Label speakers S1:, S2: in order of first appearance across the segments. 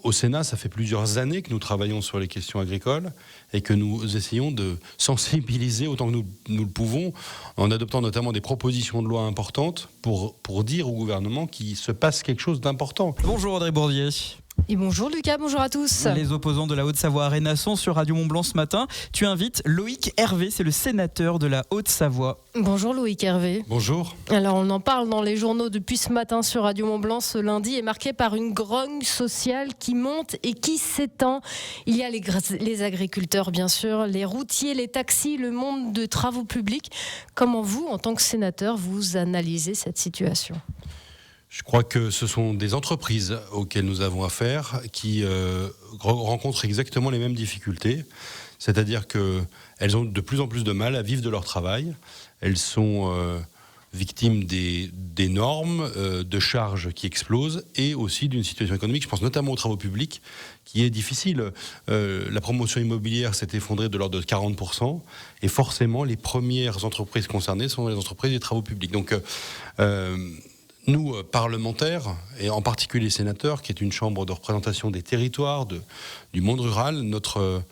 S1: Au Sénat, ça fait plusieurs années que nous travaillons sur les questions agricoles et que nous essayons de sensibiliser autant que nous le pouvons, en adoptant notamment des propositions de loi importantes pour dire au gouvernement qu'il se passe quelque chose d'important.
S2: Bonjour Audrey Bourdier.
S3: Et bonjour Lucas, bonjour à tous.
S2: Les opposants de la Haute-Savoie Arena sont sur Radio Mont-Blanc ce matin. Tu invites Loïc Hervé, c'est le sénateur de la Haute-Savoie.
S3: Bonjour Loïc Hervé.
S1: Bonjour.
S3: Alors on en parle dans les journaux depuis ce matin sur Radio Mont-Blanc. Ce lundi est marqué par une grogne sociale qui monte et qui s'étend. Il y a les agriculteurs bien sûr, les routiers, les taxis, le monde de travaux publics. Comment vous, en tant que sénateur, vous analysez cette situation ?
S1: Je crois que ce sont des entreprises auxquelles nous avons affaire qui rencontrent exactement les mêmes difficultés. C'est-à-dire qu'elles ont de plus en plus de mal à vivre de leur travail. Elles sont victimes des normes, de charges qui explosent et aussi d'une situation économique, je pense notamment aux travaux publics, qui est difficile. La promotion immobilière s'est effondrée de l'ordre de 40% et forcément les premières entreprises concernées sont les entreprises des travaux publics. Donc nous, parlementaires, et en particulier les sénateurs, qui est une chambre de représentation des territoires, du monde rural, notre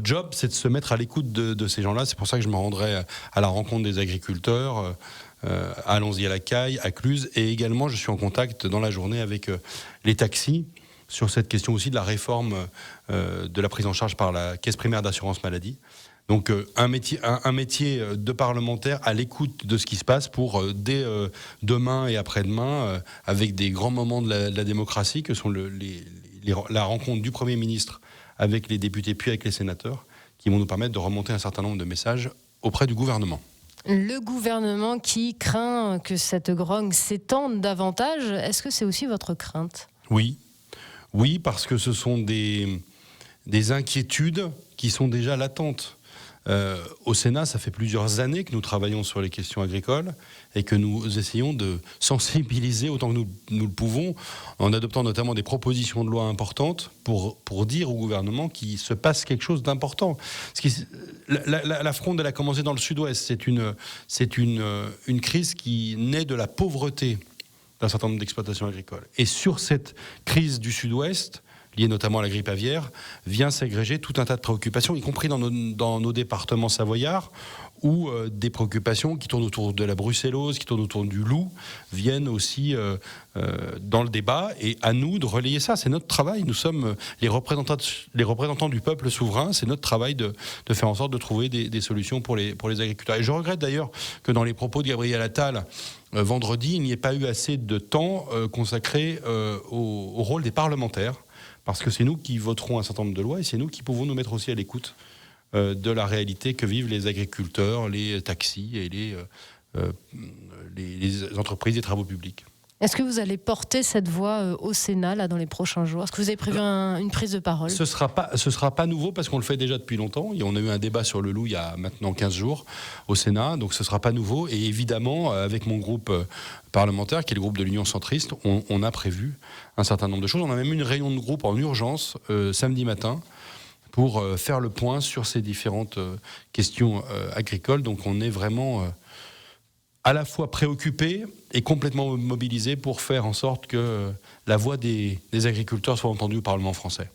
S1: job, c'est de se mettre à l'écoute de ces gens-là. C'est pour ça que je me rendrai à la rencontre des agriculteurs, à Allons-y à la Caille, à Cluses, et également je suis en contact dans la journée avec les taxis, sur cette question aussi de la réforme de la prise en charge par la caisse primaire d'assurance maladie. Donc un métier de parlementaire à l'écoute de ce qui se passe pour dès demain et après-demain, avec des grands moments de la démocratie que sont la rencontre du Premier ministre avec les députés puis avec les sénateurs, qui vont nous permettre de remonter un certain nombre de messages auprès du gouvernement.
S3: Le gouvernement qui craint que cette grogne s'étende davantage, est-ce que c'est aussi votre crainte ?
S1: Oui, parce que ce sont des inquiétudes qui sont déjà latentes. Au Sénat, ça fait plusieurs années que nous travaillons sur les questions agricoles et que nous essayons de sensibiliser autant que nous le pouvons, en adoptant notamment des propositions de loi importantes pour dire au gouvernement qu'il se passe quelque chose d'important. La fronde, elle a commencé dans le sud-ouest. C'est une crise qui naît de la pauvreté d'un certain nombre d'exploitations agricoles. Et sur cette crise du sud-ouest, liée notamment à la grippe aviaire, vient s'agréger tout un tas de préoccupations, y compris dans nos départements savoyards, où des préoccupations qui tournent autour de la brucellose, qui tournent autour du loup, viennent aussi dans le débat. Et à nous de relayer ça. C'est notre travail. Nous sommes les représentants du peuple souverain. C'est notre travail de faire en sorte de trouver des solutions pour les agriculteurs. Et je regrette d'ailleurs que dans les propos de Gabriel Attal, vendredi, il n'y ait pas eu assez de temps consacré au rôle des parlementaires. Parce que c'est nous qui voterons un certain nombre de lois et c'est nous qui pouvons nous mettre aussi à l'écoute de la réalité que vivent les agriculteurs, les taxis et les entreprises des travaux publics.
S3: Est-ce que vous allez porter cette voix au Sénat là, dans les prochains jours ? Est-ce que vous avez prévu une prise de parole ?
S1: Ce sera pas nouveau parce qu'on le fait déjà depuis longtemps. Et on a eu un débat sur le loup il y a maintenant 15 jours au Sénat, donc ce ne sera pas nouveau. Et évidemment, avec mon groupe parlementaire, qui est le groupe de l'Union centriste, on a prévu un certain nombre de choses. On a même eu une réunion de groupe en urgence samedi matin pour faire le point sur ces différentes questions agricoles. Donc on est vraiment à la fois préoccupé et complètement mobilisé pour faire en sorte que la voix des agriculteurs soit entendue au Parlement français.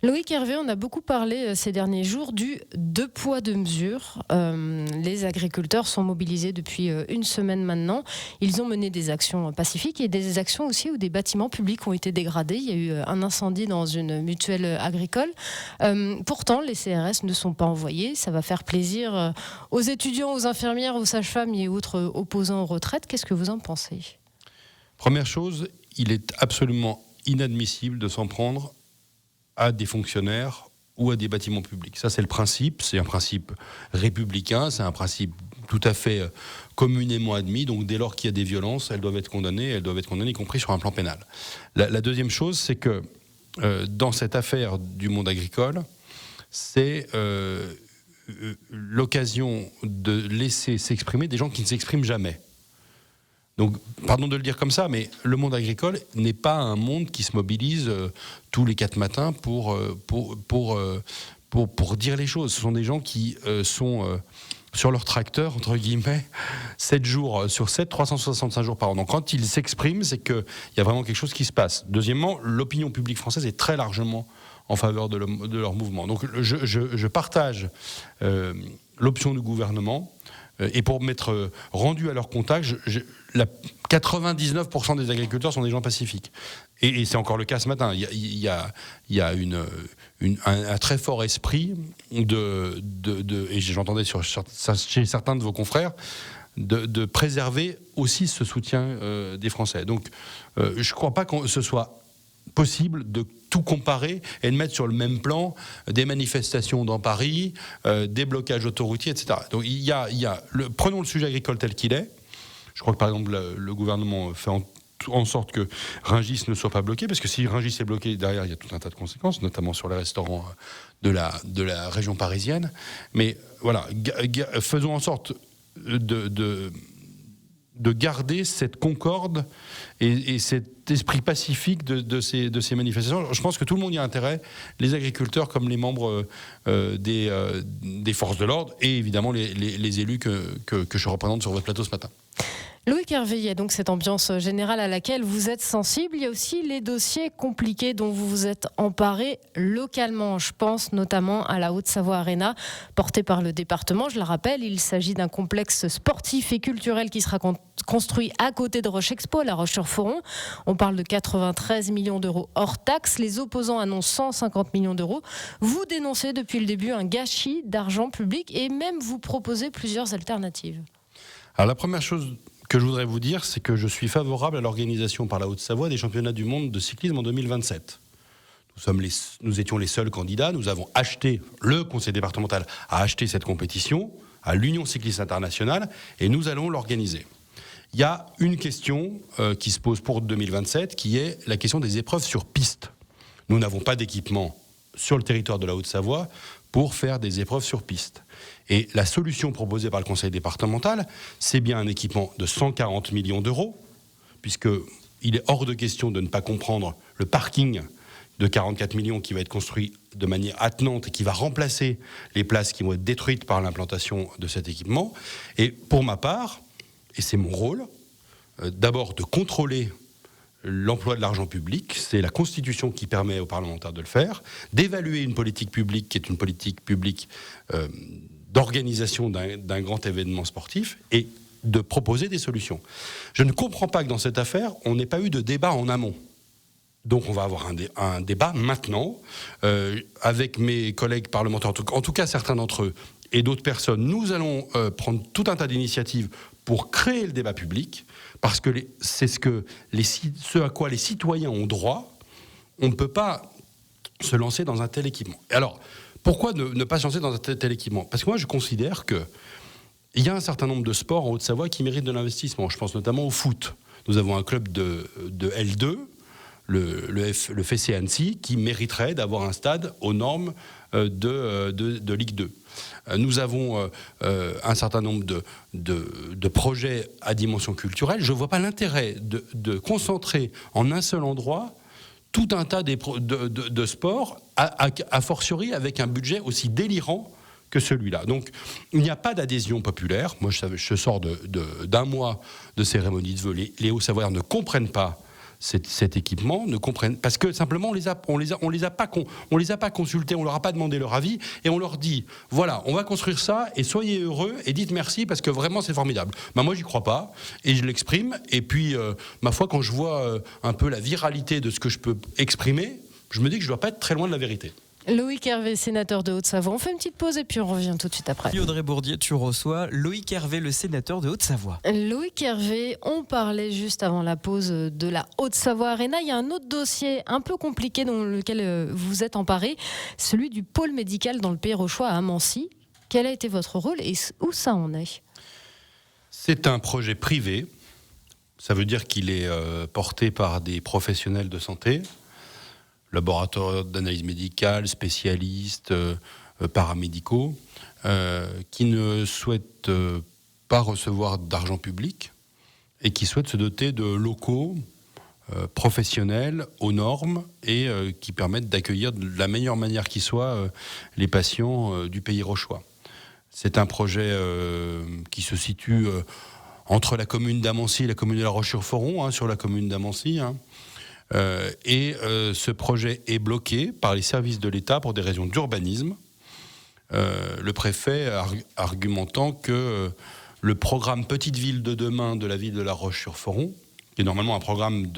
S3: Loïc Hervé, on a beaucoup parlé ces derniers jours du deux poids deux mesures. Les agriculteurs sont mobilisés depuis une semaine maintenant. Ils ont mené des actions pacifiques et des actions aussi où des bâtiments publics ont été dégradés. Il y a eu un incendie dans une mutuelle agricole. Pourtant, les CRS ne sont pas envoyés. Ça va faire plaisir aux étudiants, aux infirmières, aux sages-femmes et autres opposants aux retraites. Qu'est-ce que vous en pensez ?
S1: Première chose, il est absolument inadmissible de s'en prendre à des fonctionnaires ou à des bâtiments publics. Ça, c'est le principe. C'est un principe républicain. C'est un principe tout à fait communément admis. Donc, dès lors qu'il y a des violences, elles doivent être condamnées. Elles doivent être condamnées, y compris sur un plan pénal. La deuxième chose, c'est que dans cette affaire du monde agricole, c'est l'occasion de laisser s'exprimer des gens qui ne s'expriment jamais. Donc, pardon de le dire comme ça, mais le monde agricole n'est pas un monde qui se mobilise tous les 4 matins pour dire les choses. Ce sont des gens qui sont sur leur tracteur, entre guillemets, 7 jours sur 7, 365 jours par an. Donc quand ils s'expriment, c'est qu'il y a vraiment quelque chose qui se passe. Deuxièmement, l'opinion publique française est très largement en faveur de leur mouvement. Donc je partage l'option du gouvernement, et pour m'être rendu à leur contact, 99% des agriculteurs sont des gens pacifiques. Et c'est encore le cas ce matin. Il y a un très fort esprit et j'entendais chez certains de vos confrères, de préserver aussi ce soutien des Français. Donc je ne crois pas que ce soit possible de tout comparer et de mettre sur le même plan des manifestations dans Paris, des blocages autoroutiers, etc. Donc prenons le sujet agricole tel qu'il est. Je crois que par exemple le gouvernement fait en sorte que Rungis ne soit pas bloqué, parce que si Rungis est bloqué, derrière il y a tout un tas de conséquences, notamment sur les restaurants de la région parisienne. Mais voilà, faisons en sorte de garder cette concorde et cet esprit pacifique de ces manifestations. Je pense que tout le monde y a intérêt, les agriculteurs comme les membres des forces de l'ordre et évidemment les élus que je représente sur votre plateau ce matin.
S3: Loïc Hervé, il y a donc cette ambiance générale à laquelle vous êtes sensible. Il y a aussi les dossiers compliqués dont vous vous êtes emparé localement. Je pense notamment à la Haute-Savoie Arena, portée par le département. Je le rappelle, il s'agit d'un complexe sportif et culturel qui sera construit à côté de Roche Expo, à La Roche-sur-Foron. On parle de 93 millions d'euros hors taxes. Les opposants annoncent 150 millions d'euros. Vous dénoncez depuis le début un gâchis d'argent public et même vous proposez plusieurs alternatives.
S1: Alors la première chose que je voudrais vous dire, c'est que je suis favorable à l'organisation par la Haute-Savoie des championnats du monde de cyclisme en 2027. Nous étions les seuls candidats, nous avons acheté, le conseil départemental a acheté cette compétition à l'Union cycliste internationale et nous allons l'organiser. Il y a une question qui se pose pour 2027 qui est la question des épreuves sur piste. Nous n'avons pas d'équipement sur le territoire de la Haute-Savoie pour faire des épreuves sur piste. Et la solution proposée par le conseil départemental, c'est bien un équipement de 140 millions d'euros, puisqu'il est hors de question de ne pas comprendre le parking de 44 millions qui va être construit de manière attenante et qui va remplacer les places qui vont être détruites par l'implantation de cet équipement. Et pour ma part, et c'est mon rôle, d'abord de contrôler l'emploi de l'argent public, c'est la Constitution qui permet aux parlementaires de le faire, d'évaluer une politique publique qui est une politique publique d'organisation d'un grand événement sportif et de proposer des solutions. Je ne comprends pas que dans cette affaire, on n'ait pas eu de débat en amont. Donc on va avoir un débat maintenant avec mes collègues parlementaires, en tout cas certains d'entre eux et d'autres personnes. Nous allons prendre tout un tas d'initiatives pour créer le débat public, parce que c'est ce à quoi les citoyens ont droit. On ne peut pas se lancer dans un tel équipement. Alors, pourquoi ne pas se lancer dans un tel équipement ? Parce que moi, je considère qu'il y a un certain nombre de sports en Haute-Savoie qui méritent de l'investissement. Je pense notamment au foot. Nous avons un club de L2, le FC Annecy, qui mériterait d'avoir un stade aux normes de Ligue 2. Nous avons un certain nombre de projets à dimension culturelle. Je ne vois pas l'intérêt de concentrer en un seul endroit tout un tas de sports, a fortiori avec un budget aussi délirant que celui-là. Donc, il n'y a pas d'adhésion populaire. Moi, je sors d'un mois de cérémonie de vœux. Les Hauts-Savoyards ne comprennent pas cet équipement, parce que simplement on les a pas consultés, on leur a pas demandé leur avis et on leur dit voilà, on va construire ça et soyez heureux et dites merci parce que vraiment c'est formidable. Moi j'y crois pas et je l'exprime et puis ma foi, quand je vois un peu la viralité de ce que je peux exprimer, je me dis que je dois pas être très loin de la vérité.
S3: Loïc Hervé, sénateur de Haute-Savoie. On fait une petite pause et puis on revient tout de suite après.
S2: Audrey Bourdier, tu reçois Loïc Hervé, le sénateur de Haute-Savoie.
S3: Loïc Hervé, on parlait juste avant la pause de la Haute-Savoie Arena. Il y a un autre dossier un peu compliqué dans lequel vous êtes emparé, celui du pôle médical dans le Pays Rochois à Amancy. Quel a été votre rôle et où ça en est ?
S1: C'est un projet privé. Ça veut dire qu'il est porté par des professionnels de santé, laboratoires d'analyse médicale, spécialistes, paramédicaux, qui ne souhaitent pas recevoir d'argent public et qui souhaitent se doter de locaux professionnels aux normes et qui permettent d'accueillir de la meilleure manière qui soit les patients du Pays Rochois. C'est un projet qui se situe entre la commune d'Amancy et la commune de La Roche-sur-Foron, sur la commune d'Amancy. Ce projet est bloqué par les services de l'État pour des raisons d'urbanisme. Le préfet argumentant que le programme Petite Ville de demain de la ville de La Roche-sur-Foron, qui est normalement un programme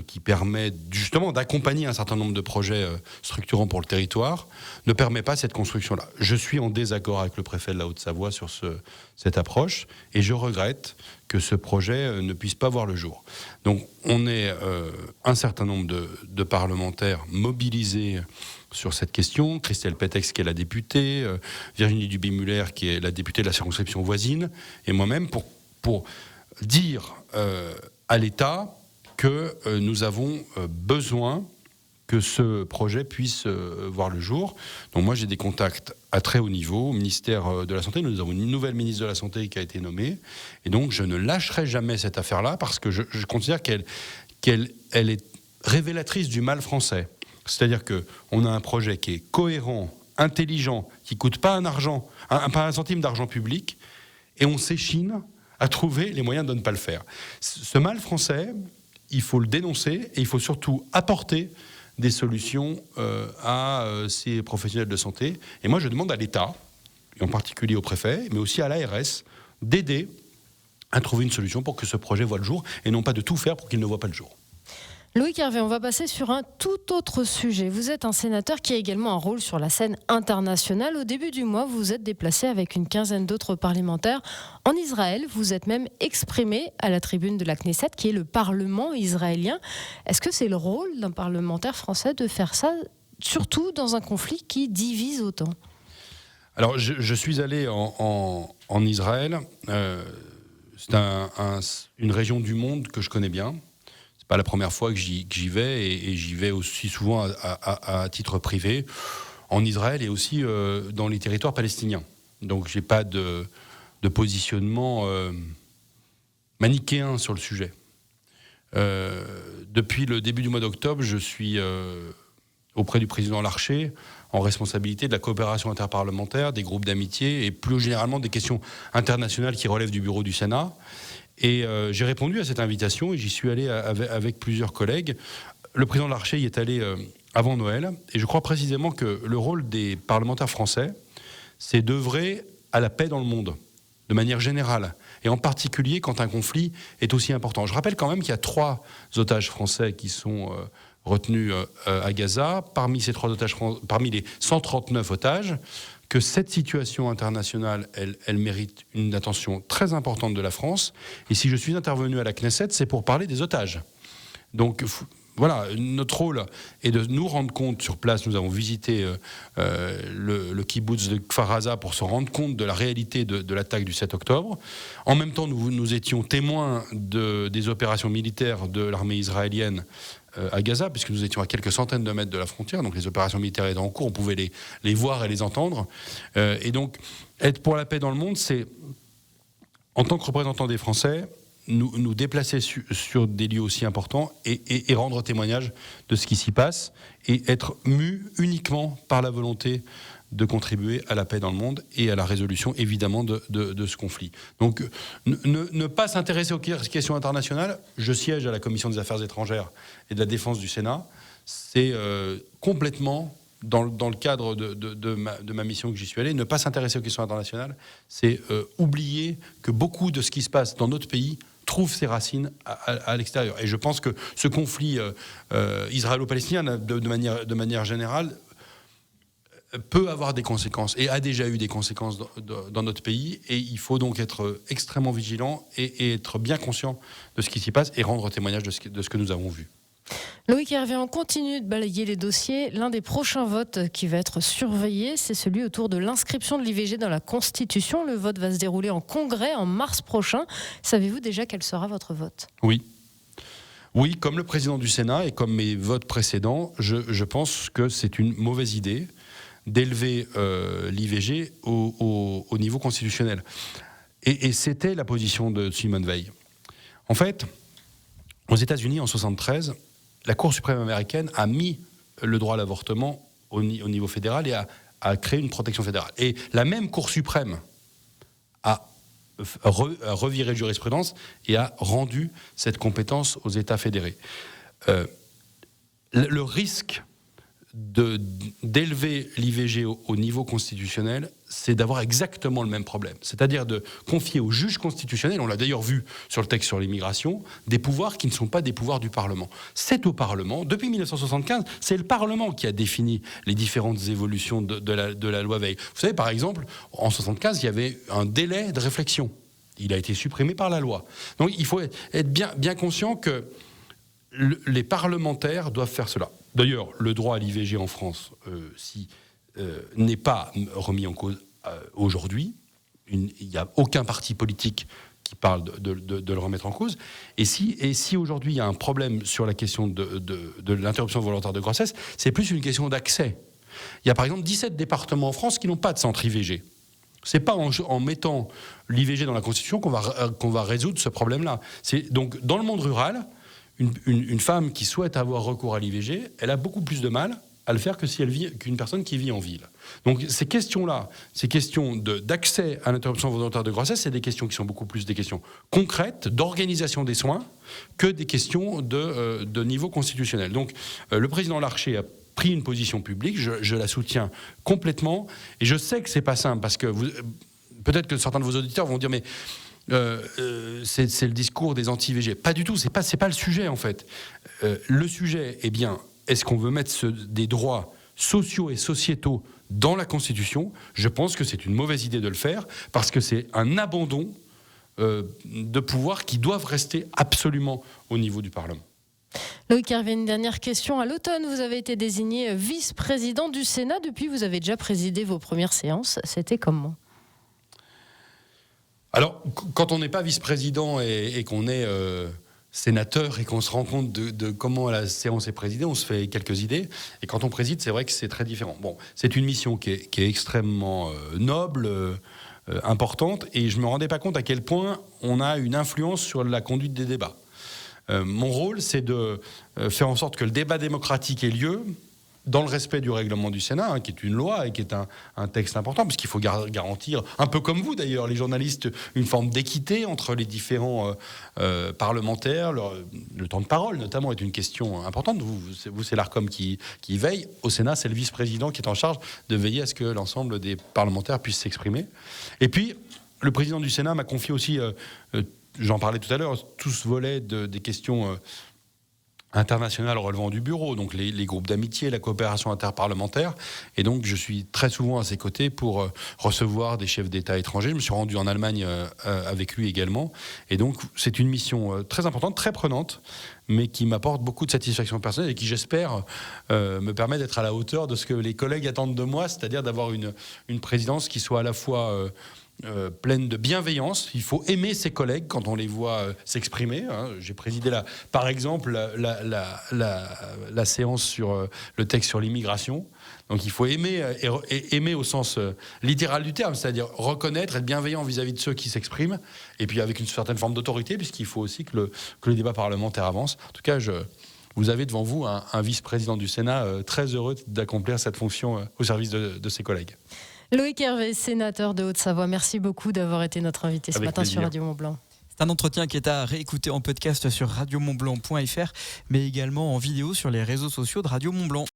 S1: qui permet justement d'accompagner un certain nombre de projets structurants pour le territoire, ne permet pas cette construction-là. Je suis en désaccord avec le préfet de la Haute-Savoie sur cette approche, et je regrette que ce projet ne puisse pas voir le jour. Donc on est un certain nombre de parlementaires mobilisés sur cette question, Christelle Pétex qui est la députée, Virginie Duby-Muller qui est la députée de la circonscription voisine, et moi-même pour dire à l'État que nous avons besoin que ce projet puisse voir le jour. Donc moi j'ai des contacts à très haut niveau au ministère de la Santé. Nous avons une nouvelle ministre de la Santé qui a été nommée, et donc je ne lâcherai jamais cette affaire-là parce que je considère qu'elle est révélatrice du mal français. C'est-à-dire qu'on a un projet qui est cohérent, intelligent, qui ne coûte pas pas un centime d'argent public, et on s'échine à trouver les moyens de ne pas le faire. Ce mal français, il faut le dénoncer, et il faut surtout apporter des solutions à ces professionnels de santé. Et moi, je demande à l'État, et en particulier au préfet, mais aussi à l'ARS, d'aider à trouver une solution pour que ce projet voie le jour, et non pas de tout faire pour qu'il ne voie pas le jour.
S3: Loïc Hervé, on va passer sur un tout autre sujet. Vous êtes un sénateur qui a également un rôle sur la scène internationale. Au début du mois, vous vous êtes déplacé avec une quinzaine d'autres parlementaires en Israël. Vous êtes même exprimé à la tribune de la Knesset, qui est le Parlement israélien. Est-ce que c'est le rôle d'un parlementaire français de faire ça, surtout dans un conflit qui divise autant ?
S1: Alors, je suis allé en Israël. C'est une région du monde que je connais bien. Pas la première fois que j'y vais, et j'y vais aussi souvent à titre privé, en Israël et aussi dans les territoires palestiniens. Donc j'ai pas de positionnement manichéen sur le sujet. Depuis le début du mois d'octobre, je suis auprès du président Larcher en responsabilité de la coopération interparlementaire, des groupes d'amitié et plus généralement des questions internationales qui relèvent du bureau du Sénat. Et j'ai répondu à cette invitation et j'y suis allé avec plusieurs collègues. Le président Larcher y est allé avant Noël, et je crois précisément que le rôle des parlementaires français, c'est d'œuvrer à la paix dans le monde, de manière générale, et en particulier quand un conflit est aussi important. Je rappelle quand même qu'il y a 3 otages français qui sont retenus à Gaza. Parmi ces 3 otages, parmi les 139 otages, que cette situation internationale, elle mérite une attention très importante de la France. Et si je suis intervenu à la Knesset, c'est pour parler des otages. Donc voilà, notre rôle est de nous rendre compte sur place. Nous avons visité le kibbutz de Kfar Aza pour se rendre compte de la réalité de l'attaque du 7 octobre. En même temps, nous étions témoins des opérations militaires de l'armée israélienne à Gaza, puisque nous étions à quelques centaines de mètres de la frontière, donc les opérations militaires étaient en cours, on pouvait les voir et les entendre. Et donc, être pour la paix dans le monde, c'est, en tant que représentant des Français, nous déplacer sur des lieux aussi importants et rendre témoignage de ce qui s'y passe, et être mus uniquement par la volonté de contribuer à la paix dans le monde et à la résolution, évidemment, de ce conflit. Donc, ne pas s'intéresser aux questions internationales. Je siège à la Commission des Affaires étrangères et de la Défense du Sénat. C'est complètement dans le cadre de ma mission que j'y suis allé. Ne pas s'intéresser aux questions internationales, c'est oublier que beaucoup de ce qui se passe dans notre pays trouve ses racines à l'extérieur. Et je pense que ce conflit israélo-palestinien, de manière générale, peut avoir des conséquences, et a déjà eu des conséquences dans notre pays, et il faut donc être extrêmement vigilant et être bien conscient de ce qui s'y passe et rendre témoignage de ce que nous avons vu.
S3: Loïc Hervé, on continue de balayer les dossiers. L'un des prochains votes qui va être surveillé, c'est celui autour de l'inscription de l'IVG dans la Constitution. Le vote va se dérouler en congrès en mars prochain. Savez-vous déjà quel sera votre vote ?
S1: Oui, comme le président du Sénat et comme mes votes précédents, je pense que c'est une mauvaise idée d'élever l'IVG au niveau constitutionnel. Et c'était la position de Simone Veil. En fait, aux États-Unis, en 1973, la Cour suprême américaine a mis le droit à l'avortement au niveau fédéral et a à créer une protection fédérale. Et la même Cour suprême a reviré jurisprudence et a rendu cette compétence aux États fédérés. Le risque d'élever l'IVG au niveau constitutionnel, c'est d'avoir exactement le même problème. C'est-à-dire de confier au juge constitutionnel, on l'a d'ailleurs vu sur le texte sur l'immigration, des pouvoirs qui ne sont pas des pouvoirs du Parlement. C'est au Parlement, depuis 1975, c'est le Parlement qui a défini les différentes évolutions de la loi Veil. Vous savez, par exemple, en 1975, il y avait un délai de réflexion. Il a été supprimé par la loi. Donc il faut être bien conscient que les parlementaires doivent faire cela. D'ailleurs, le droit à l'IVG en France n'est pas remis en cause aujourd'hui. Il n'y a aucun parti politique qui parle de le remettre en cause. Et si aujourd'hui il y a un problème sur la question de l'interruption volontaire de grossesse, c'est plus une question d'accès. Il y a par exemple 17 départements en France qui n'ont pas de centre IVG. C'est pas en mettant l'IVG dans la Constitution qu'on va résoudre ce problème-là. Donc dans le monde rural, une femme qui souhaite avoir recours à l'IVG, elle a beaucoup plus de mal à le faire qu'une personne qui vit en ville. Donc ces questions-là, ces questions d'accès à l'interruption volontaire de grossesse, c'est des questions qui sont beaucoup plus des questions concrètes, d'organisation des soins, que des questions de niveau constitutionnel. Donc le président Larcher a pris une position publique, je la soutiens complètement, et je sais que c'est pas simple, parce que peut-être que certains de vos auditeurs vont dire, mais c'est le discours des anti-IVG. Pas du tout, c'est pas le sujet en fait. Le sujet, eh bien, est-ce qu'on veut mettre des droits sociaux et sociétaux dans la Constitution ? Je pense que c'est une mauvaise idée de le faire, parce que c'est un abandon de pouvoirs qui doivent rester absolument au niveau du Parlement.
S3: Loïc Hervé, une dernière question. À l'automne, vous avez été désigné vice-président du Sénat. Depuis, vous avez déjà présidé vos premières séances. C'était comment ?
S1: Alors, quand on n'est pas vice-président et qu'on est sénateur et qu'on se rend compte de comment la séance est présidée, on se fait quelques idées. Et quand on préside, c'est vrai que c'est très différent. Bon, c'est une mission qui est extrêmement noble, importante, et je ne me rendais pas compte à quel point on a une influence sur la conduite des débats. Mon rôle, c'est de faire en sorte que le débat démocratique ait lieu dans le respect du règlement du Sénat, qui est une loi et qui est un texte important, parce qu'il faut garantir, un peu comme vous d'ailleurs, les journalistes, une forme d'équité entre les différents parlementaires. Le temps de parole, notamment, est une question importante. Vous c'est l'Arcom qui veille. Au Sénat, c'est le vice-président qui est en charge de veiller à ce que l'ensemble des parlementaires puissent s'exprimer. Et puis, le président du Sénat m'a confié aussi, j'en parlais tout à l'heure, tout ce volet des questions internationales relevant du bureau, donc les groupes d'amitié, la coopération interparlementaire. Et donc, je suis très souvent à ses côtés pour recevoir des chefs d'État étrangers. Je me suis rendu en Allemagne avec lui également. Et donc, c'est une mission très importante, très prenante, mais qui m'apporte beaucoup de satisfaction personnelle et qui, j'espère, me permet d'être à la hauteur de ce que les collègues attendent de moi, c'est-à-dire d'avoir une présidence qui soit à la fois pleine de bienveillance. Il faut aimer ses collègues quand on les voit s'exprimer. J'ai présidé par exemple la séance sur le texte sur l'immigration. Donc il faut aimer, et aimer au sens littéral du terme, c'est-à-dire reconnaître, être bienveillant vis-à-vis de ceux qui s'expriment, et puis avec une certaine forme d'autorité, puisqu'il faut aussi que le débat parlementaire avance. En tout cas, vous avez devant vous un vice-président du Sénat très heureux d'accomplir cette fonction au service de ses collègues.
S3: Loïc Hervé, sénateur de Haute-Savoie, merci beaucoup d'avoir été notre invité ce matin sur Radio Mont-Blanc.
S2: C'est un entretien qui est à réécouter en podcast sur radiomontblanc.fr, mais également en vidéo sur les réseaux sociaux de Radio Mont-Blanc.